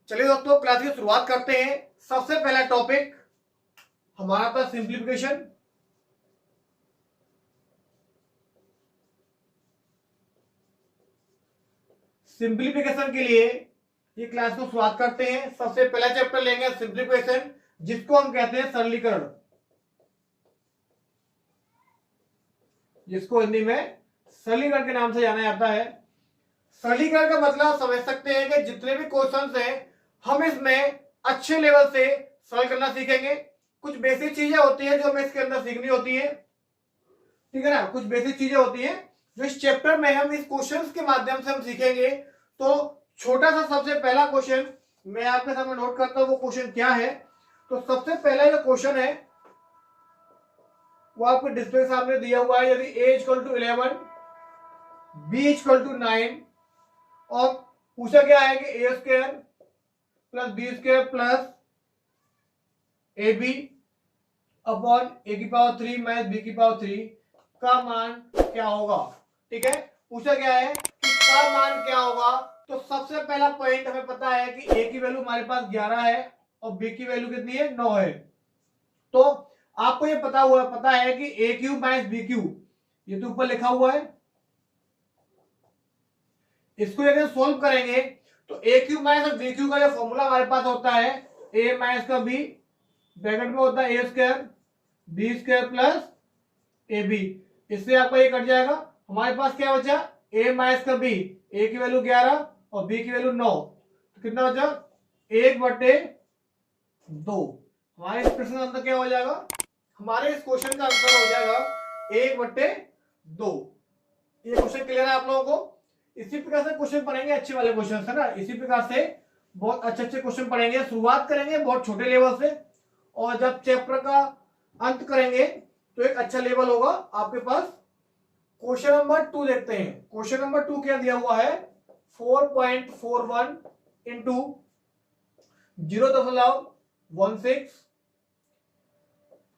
चलिए दोस्तों, क्लास की शुरुआत करते हैं। सबसे पहला टॉपिक हमारा था सिंप्लीफिकेशन। सिंप्लीफिकेशन के लिए ये क्लास को शुरुआत करते हैं। सबसे पहला चैप्टर लेंगे सिंप्लीफिकेशन, जिसको हम कहते हैं सरलीकरण, जिसको हिंदी में सरलीकरण के नाम से जाना जाता है। सरलीकरण का मतलब समझ सकते हैं कि जितने भी क्वेश्चंस हैं हम इसमें अच्छे लेवल से सॉल्व करना सीखेंगे। कुछ बेसिक चीजें होती हैं जो हमें इसके अंदर सीखनी होती है, ठीक है ना। कुछ बेसिक चीजें होती हैं जो इस चैप्टर में हम इस क्वेश्चंस के माध्यम से हम सीखेंगे। तो छोटा सा सबसे पहला क्वेश्चन मैं आपके सामने नोट करता हूं, वो क्वेश्चन क्या है। तो सबसे पहला जो क्वेश्चन है वो आपको डिस्प्ले सामने दिया हुआ है। यदि a equal to 11, b equal to 9 और पूछा गया है कि a square plus b square plus a b upon a की पावर 3 माइनस बी की पावर 3 का मान क्या होगा। ठीक है, पूछा गया है कि का मान क्या होगा। तो सबसे पहला पॉइंट हमें पता है कि ए की वैल्यू हमारे पास 11 है और बी की वैल्यू कितनी है, 9 है। तो आपको ये पता है कि ए क्यूब माइनस बी क्यूब, ये तो ऊपर लिखा हुआ है। इसको यदि सोल्व करेंगे तो a cube minus b cube का जो फॉर्मूला हमारे पास होता है, ए माइनस का बी ब्रैकेट में होता है a square b square plus a b. इससे आपका ये कट जाएगा। हमारे पास क्या बचा, ए माइनस का बी, ए की वैल्यू 11 और बी की वैल्यू 9, तो कितना बचा 1/2। हमारे इस प्रश्न का आंसर क्या हो जाएगा, हमारे इस क्वेश्चन का आंसर हो जाएगा 1/2। ये क्वेश्चन क्लियर है आप लोगों को। इसी प्रकार से क्वेश्चन पढ़ेंगे, अच्छे वाले क्वेश्चन है ना। इसी प्रकार से बहुत अच्छे अच्छे क्वेश्चन पढ़ेंगे। शुरुआत करेंगे बहुत छोटे लेवल से और जब चैप्टर का अंत करेंगे तो एक अच्छा लेवल होगा आपके पास। क्वेश्चन नंबर 2 देखते हैं। क्वेश्चन नंबर 2 क्या दिया हुआ है, 4.41 इंटू 0.16,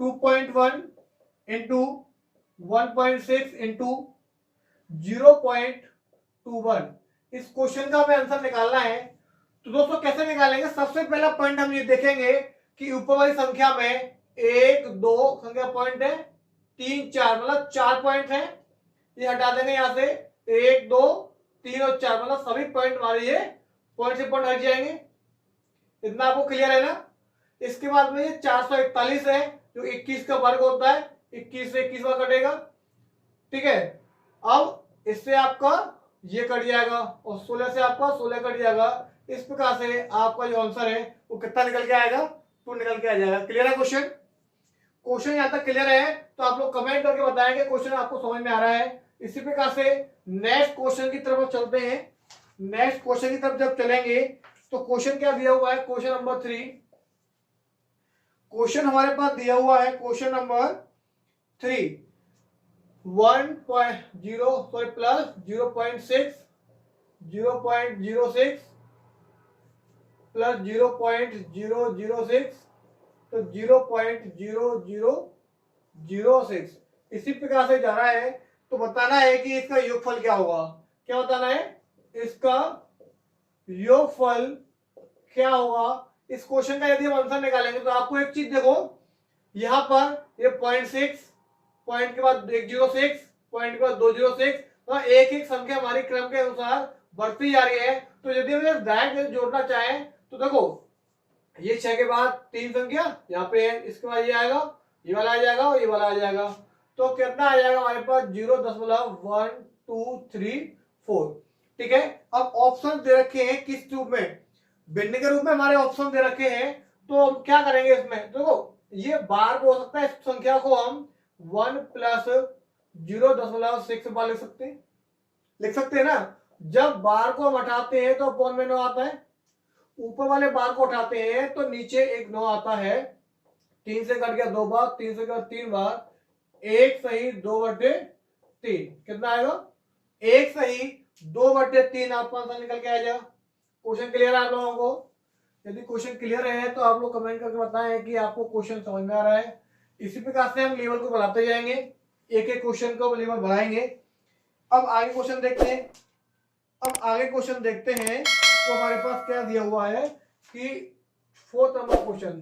2.1 इंटू 1.6 इंटू 0.21। इस क्वेश्चन का हमें आंसर निकालना है। तो दोस्तों कैसे निकालेंगे, सबसे पहला पॉइंट हम ये देखेंगे कि ऊपर वाली संख्या में 1 2 संख्या पॉइंट है, 3 4 मतलब 4 पॉइंट है। ये हटा देंगे यहां से, 1 2 3 और 4 मतलब सभी पॉइंट हमारे ये पॉइंट से पॉइंट हट जाएंगे। इतना आपको क्लियर है ना। इसके बाद में ये 441 है जो 21 का वर्ग होता है, 21 से 21 कटेगा। ठीक है, अब इससे आपका ये कट जाएगा और 16 से आपका 16 कट जाएगा। इस प्रकार से आपका जो आंसर है वो कितना निकल के आएगा, 2 निकल के आ जाएगा। क्लियर है क्वेश्चन। क्वेश्चन यहां तक क्लियर है तो आप लोग कमेंट करके बताएंगे क्वेश्चन आपको समझ में आ रहा है। इसी प्रकार से नेक्स्ट क्वेश्चन की तरफ चलते हैं। नेक्स्ट क्वेश्चन की तरफ जब चलेंगे तो क्वेश्चन क्या दिया हुआ है, क्वेश्चन नंबर 3। क्वेश्चन हमारे पास दिया हुआ है question number 3, 1.0 sorry plus 0.6, 0.06 plus 0.006 तो 0.0006। इसी प्रकार से जा रहा है। तो बताना है कि इसका योगफल क्या होगा। क्या बताना है, इसका योगफल क्या होगा। इस क्वेश्चन का यदि हम आंसर निकालेंगे तो आपको एक चीज देखो, यहां पर ये 0.6 पॉइंट के बाद 106 पॉइंट के बाद 206, तो एक एक संख्या हमारी क्रम के अनुसार बढ़ती जा रही है। तो यदि हम डायरेक्ट जोड़ना चाहें तो देखो, ये 6 के बाद 3 संख्या यहाँ पे है, इसके बाद ये आएगा, ये वाला आ जाएगा और ये वाला आ जाएगा। तो कितना आ जाएगा हमारे पास 0.123 4। ठीक है, अब ऑप्शन दे रखे हैं किस रूप में, भिन्न के रूप में हमारे ऑप्शन दे रखे हैं। तो हम क्या करेंगे इसमें, देखो ये बार हो सकता है, इस संख्या को हम 1 प्लस 0.6 बार लिख सकते हैं ना। जब बार को हम हटाते हैं तो अपॉन में 9 आता है, ऊपर वाले बार को उठाते हैं तो नीचे एक 9 आता है। 3 से कट गया 2 बार, 3 से कट 3 बार, 1 सही 2/3 कितना आएगा, 1 सही 2/3 आपका आंसर निकल के आ जाएगा। क्वेश्चन क्लियर है आप लोगों को। यदि क्वेश्चन क्लियर है तो आप लोग कमेंट करके बताएं कि आपको क्वेश्चन समझ में आ रहा है। इसी प्रकार से हम लेवल को बढ़ाते जाएंगे, एक एक क्वेश्चन को लेवल बढ़ाएंगे। अब आगे क्वेश्चन देखते हैं। तो हमारे पास क्या दिया हुआ है कि 4th नंबर क्वेश्चन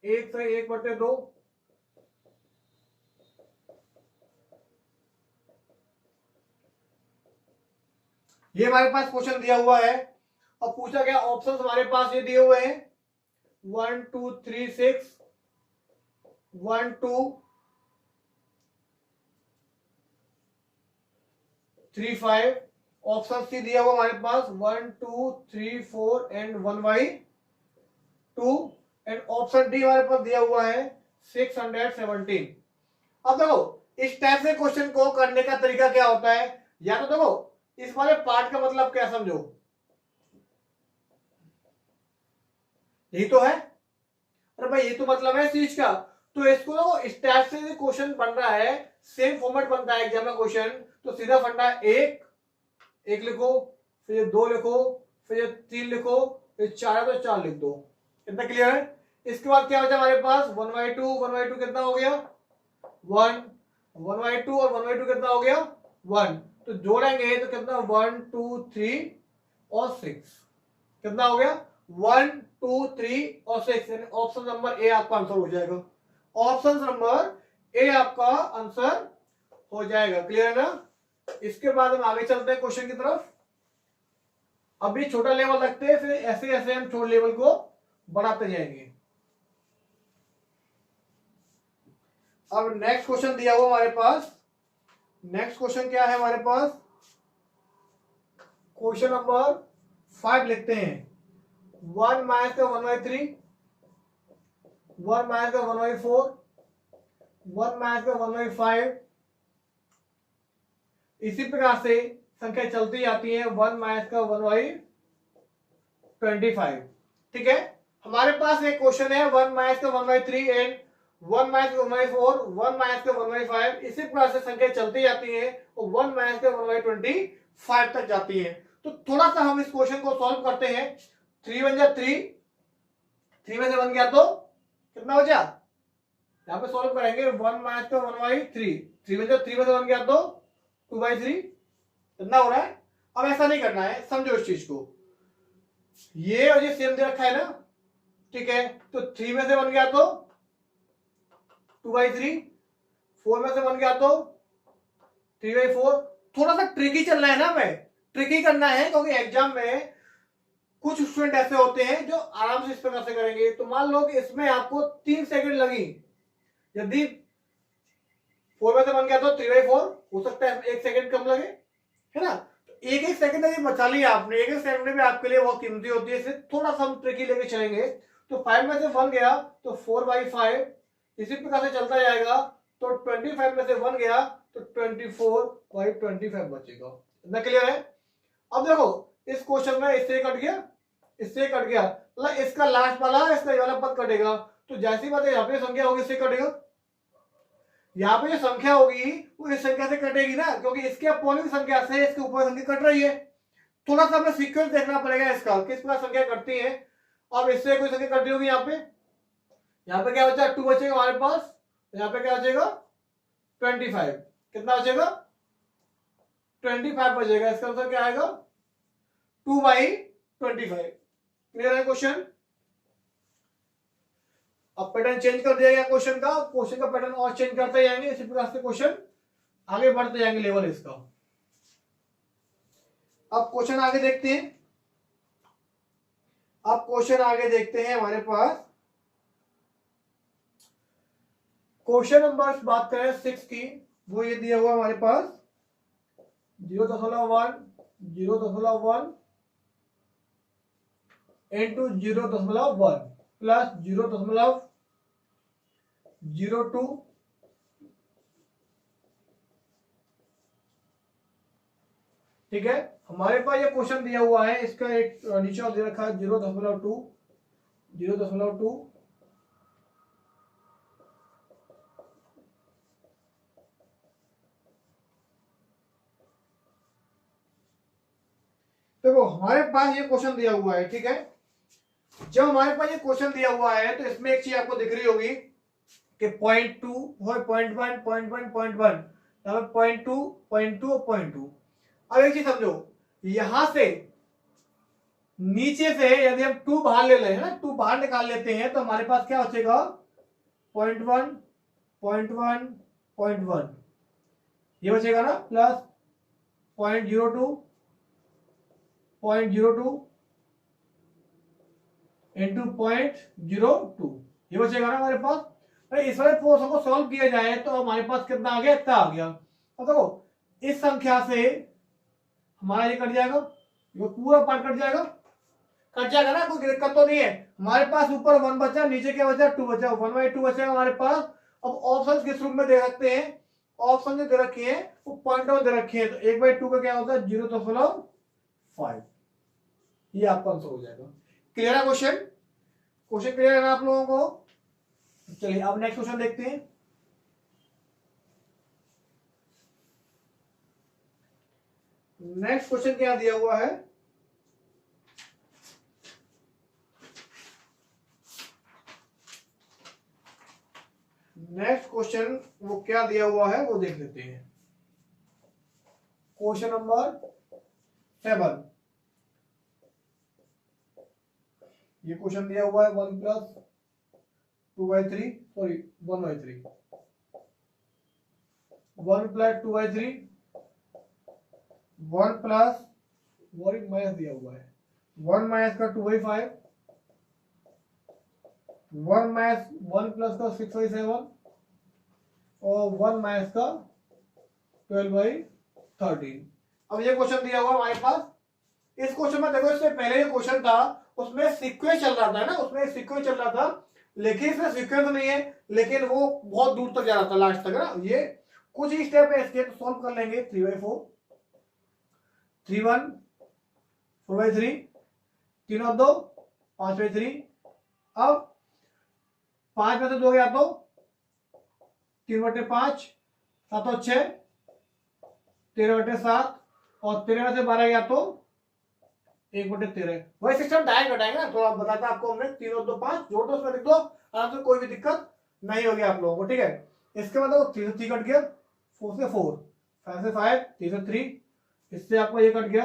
1/1/2 ये हमारे पास क्वेश्चन दिया हुआ है और पूछा गया ऑप्शंस हमारे पास ये दिए हुए हैं 1 2 3 6 1 2 3 5 ऑप्शन सी दिया हुआ हमारे पास 1 2 3 4 एंड 1/2 एंड ऑप्शन डी हमारे पास दिया हुआ है 617। अब देखो इस टाइप से क्वेश्चन को करने का तरीका क्या होता है, या तो देखो इस वाले पार्ट का मतलब क्या समझो, यही तो है, अरे भाई ये तो मतलब है इस चीज का, तो इसको देखो इस टाइप से क्वेश्चन बन रहा है, सेम फॉर्मेट बनता है एग्जाम में क्वेश्चन, तो सीधा फंडा एक लिखो, फिर 2 लिखो, फिर 3 लिखो, फिर 4 है तो 4 लिख दो। इतना क्लियर है। इसके बाद क्या बचा हमारे पास 1/2 कितना हो गया 1, 1/2 और 1/2 कितना हो गया 1, तो जोड़ेंगे तो कितना 1 2 3 और 6 कितना हो गया 1 2 3 और 6, यानी ऑप्शन नंबर ए आपका आंसर हो जाएगा। ऑप्शन नंबर ए आपका आंसर हो जाएगा। क्लियर है ना। इसके बाद हम आगे चलते हैं क्वेश्चन की तरफ। अभी छोटा लेवल रखते हैं, फिर ऐसे ऐसे हम छोटे लेवल को बढ़ाते जाएंगे। अब नेक्स्ट क्वेश्चन दिया हुआ हमारे पास, नेक्स्ट क्वेश्चन क्या है हमारे पास, क्वेश्चन नंबर 5 लिखते हैं 1 माइनस का 1/3, 1 माइनस का 1/4, 1 माइनस का 1/5, इसी प्रकार से संख्या चलती जाती है 1 माइनस का 1/25। ठीक है, हमारे पास एक क्वेश्चन है 1 माइनस का 1/3 एंड 1 माइनस का 1/4, 1 माइनस का 1/5, इसी प्रकार से संख्या चलती जाती है और 1 माइनस का 1/25 तक जाती है। तो थोड़ा सा हम इस क्वेश्चन को सॉल्व करते हैं। 3 1 जा 3, 3 में से 1 गया तो कितना बचा, यहाँ पे सॉल्व करेंगे 1 माइनस का 1/3, 3 में से 1 गया तो 2/3 कितना हो रहा है। अब ऐसा नहीं करना है, समझो इस चीज को, ये और ये सेम दे रखा है ना, ठीक है, तो 3 में से 1 गया तो 2/3, 4 में से 1 गया तो 3/4। थोड़ा सा ट्रिकी चलना है ना, हमें ट्रिकी करना है, क्योंकि एग्जाम में कुछ स्टूडेंट ऐसे होते हैं जो आराम से इस प्रकार से करेंगे। तो मान लो कि इसमें आपको 3 सेकंड लगी, यदि 4 में से 1 गया तो 3/4, हो सकता है 1 सेकंड कम लगे, है ना। तो एक सेकंड यदि बचा लिया आपने, एक सेकंड भी आपके लिए बहुत कीमती होती है, इसलिए थोड़ा सा हम ट्रिकी लेके चलेंगे। तो 5 में से 1 गया तो 4/5, इसी प्रकार से चलता जाएगा, तो 25 में से 1 गया तो 24/25 बचेगा। इतना क्लियर है। अब देखो इस क्वेश्चन में इससे कट गया, इससे कट गया, मतलब इसका लास्ट वाला इसका वाला पद कटेगा, तो जैसी बात है यहाँ पे संख्या होगी इससे कटेगा, यहाँ पे जो संख्या होगी वो इस संख्या से कटेगी ना, क्योंकि इसके अपोजिट संख्या से इसके ऊपर संख्या कट रही है। थोड़ा सा हमें सीक्वेंस देखना पड़ेगा इसका, किस प्रकार संख्या कटती है। अब इससे कोई संख्या कट रही होगी, यहाँ पे क्या बचा 2 बचेगा हमारे पास, यहाँ पे क्या बचेगा 25, कितना बचेगा 25 बचेगा। इसका आंसर क्या आएगा 2/25। क्लियर है क्वेश्चन। अब पैटर्न चेंज कर दिया गया क्वेश्चन का पैटर्न और चेंज करते जाएंगे, इसी प्रकार से क्वेश्चन आगे बढ़ते जाएंगे लेवल इसका। अब क्वेश्चन आगे देखते हैं, अब क्वेश्चन आगे देखते हैं हमारे पास क्वेश्चन नंबर बात करें 6 की, वो ये दिया हुआ हमारे पास 0.1 0.1 into 0.1 प्लस 0.02, ठीक है। हमारे पास ये क्वेश्चन दिया हुआ है, इसका एक नीचे दे रखा है 0.2 देखो हमारे पास ये क्वेश्चन दिया हुआ है, ठीक है। जब हमारे पास ये क्वेश्चन दिया हुआ है तो इसमें एक चीज आपको दिख रही होगी कि 0.2 0.1 0.1 0.1, यहाँ पे 0.2 0.2 और 0.2। अब एक चीज समझो, यहां से नीचे से यदि हम 2 बाहर ले लें, है ना, 2 बाहर निकाल लेते हैं तो हमारे पास क्या बचेगा 0.1 0.1 0.1 ये बचेगा ना, प्लस 0.02 0.02 इंटू 0.02 ये बचेगा ना हमारे पास। इस वाले फोर्स को सॉल्व किया जाए तो हमारे पास कितना आ गया, इतना आ गया। अब देखो इस संख्या से हमारा ये कट जाएगा, ये पूरा पार्ट कट जाएगा, कट जाएगा ना, कोई दिक्कत तो नहीं है। हमारे पास ऊपर 1 बचा, नीचे क्या बचा 2 बचा, 1/2 बचेगा हमारे पास। अब ऑप्शन किस रूप में दे सकते हैं, ऑप्शन जो दे रखी है वो पॉइंट दे रखी है, तो 1/2 का क्या होता है 0.5, ये आपका आंसर हो जाएगा। क्लियर है क्वेश्चन, क्वेश्चन क्लियर है ना आप लोगों को? चलिए अब नेक्स्ट क्वेश्चन देखते हैं। नेक्स्ट क्वेश्चन क्या दिया हुआ है, नेक्स्ट क्वेश्चन वो क्या दिया हुआ है वो देख लेते हैं। क्वेश्चन नंबर 7, ये क्वेश्चन दिया हुआ है 1 + 2/3 सॉरी 1/3 1 + 2/3 1 प्लस वॉरिक माइनस दिया हुआ है 1 माइनस का 2/5 1 माइनस 1 प्लस का 6/7 और 1 माइनस का 12/13। अब ये क्वेश्चन दिया हुआ हमारे पास। इस क्वेश्चन में देखो इससे पहले जो क्वेश्चन था उसमें सीक्वेंस चल रहा था ना, उसमें सीक्वेंस चल रहा था, लेकिन इसमें सीक्वेंस नहीं है, लेकिन वो बहुत दूर तक जा रहा था लास्ट तक ना। ये कुछ ही स्टेप है इसके, तो सॉल्व कर लेंगे। 3/4 3/1 4/3 3 और 2 5/3। अब 5 में से 2 गया तो 3/5 7 और 6 13/7 और 13 में से 12 गया तो 1/13। वही सिस्टम डायरेक्ट घटाएंगे ना, थोड़ा बताता आपको हमने। 3 और 2 5 जोड़ दो, उसमें लिख दो आराम से, कोई भी दिक्कत नहीं होगी आप लोगों को, ठीक है। इसके बाद 3 से 3 कट गया, 4 से 4 5 से 5 3 से 3, इससे आपको ये कट गया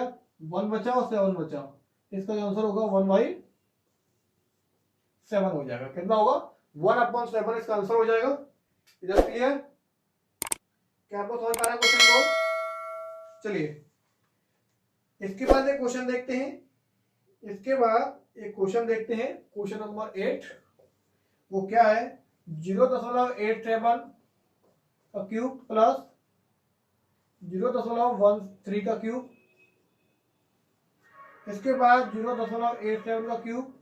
1 बचा और 7 बचा। इसका जो आंसर होगा 1/7 हो जाएगा। कितना होगा 1/7 इसका आंसर हो जाएगा। इधर क्लियर, क्या आपको समझ पा रहा है क्वेश्चन को? चलिए इसके बाद एक क्वेश्चन देखते हैं। इसके बाद एक क्वेश्चन देखते हैं, क्वेश्चन नंबर 8। वो क्या है 0.87 का क्यूब प्लस 0.13 का क्यूब, इसके बाद 0.87 का क्यूब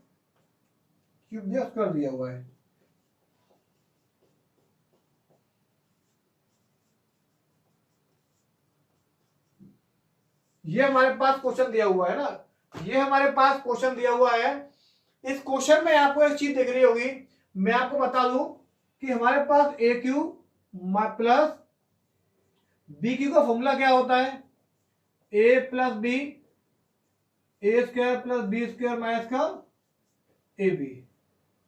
दिया स्क्वायर दिया हुआ है। ये हमारे पास क्वेश्चन दिया हुआ है ना, ये हमारे पास क्वेश्चन दिया हुआ है। इस क्वेश्चन में आपको एक चीज दिख रही होगी, मैं आपको बता दूं कि हमारे पास a cube plus b cube का फॉर्मूला क्या होता है, a plus b a square plus b square minus का ए बी,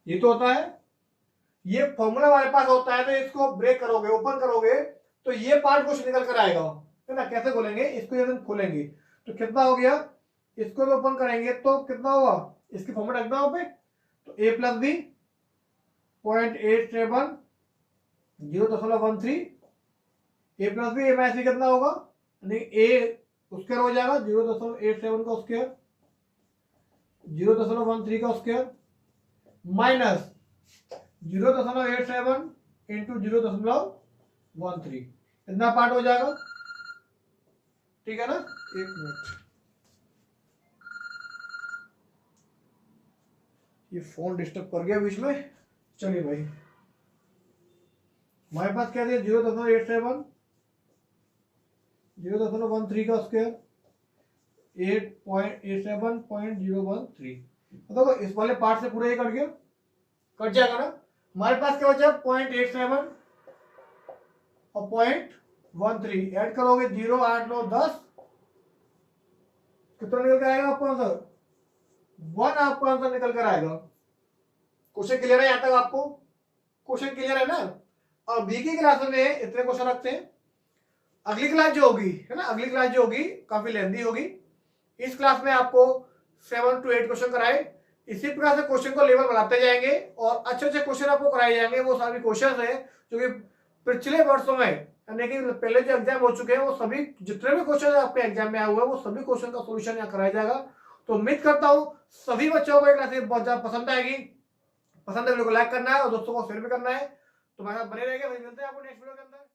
ये तो होता है। ये फॉर्मूला हमारे पास होता है, तो इसको ब्रेक करोगे ओपन करोगे तो ये पार्ट कुछ निकल कर आएगा, है ना। कैसे खोलेंगे इसको, यदि हम खोलेंगे तो कितना हो गया, इसको भी ओपन करेंगे तो कितना होगा, इसकी फॉर्मूला रखना हो पे, तो ए प्लस बी 0.87 0.13 ए प्लस बी ए माइनस बी कितना होगा, नहीं ए स्क्वायर हो जाएगा 0.87 का स्क्वायर 0.13 का स्क्वायर माइनस 0.87 इंटू 0.13, इतना पार्ट हो जाएगा, ठीक है ना। एक मिनट, ये फोन डिस्टर्ब कर गया बीच में। चलिए भाई, हमारे पास क्या दिया 0.87 0.13 का स्क्वायर 8.87.013। देखो इस वाले पार्ट से पूरा ये कट गया, कट जाएगा ना। हमारे पास क्या बचा 0.87 और 0.13, ऐड करोगे 0 8 9 10, कितना निकल कर आएगा आपको आंसर, 1 आपको आंसर निकल कर आएगा। क्वेश्चन क्लियर है यहां तक आपको, क्वेश्चन क्लियर है ना। और बी की क्लास में इतने क्वेश्चन रखते हैं। अगली क्लास जो होगी, है ना, अगली क्लास जो होगी काफी लेंथी होगी। इस क्लास में आपको 7 to 8 क्वेश्चन कराए। इसी प्रकार से क्वेश्चन को लेवल बढ़ाते जाएंगे और अच्छे अच्छे क्वेश्चन आपको कराए जाएंगे। वो सभी क्वेश्चन है जो कि पिछले वर्षों में यानी कि पहले जो एग्जाम हो चुके हैं वो सभी जितने भी क्वेश्चन आपके एग्जाम में आए हुए हैं वो सभी क्वेश्चन का सोल्यूशन यहाँ कराया जाएगा। तो उम्मीद करता हूँ सभी बच्चों को ये क्लास बहुत ज्यादा पसंद आएगी। पसंद है वीडियो को लाइक करना है और दोस्तों को शेयर भी करना है। तो हमारे साथ बने रहेंगे। वही मिलते हैं आपको नेक्स्ट वीडियो के अंदर।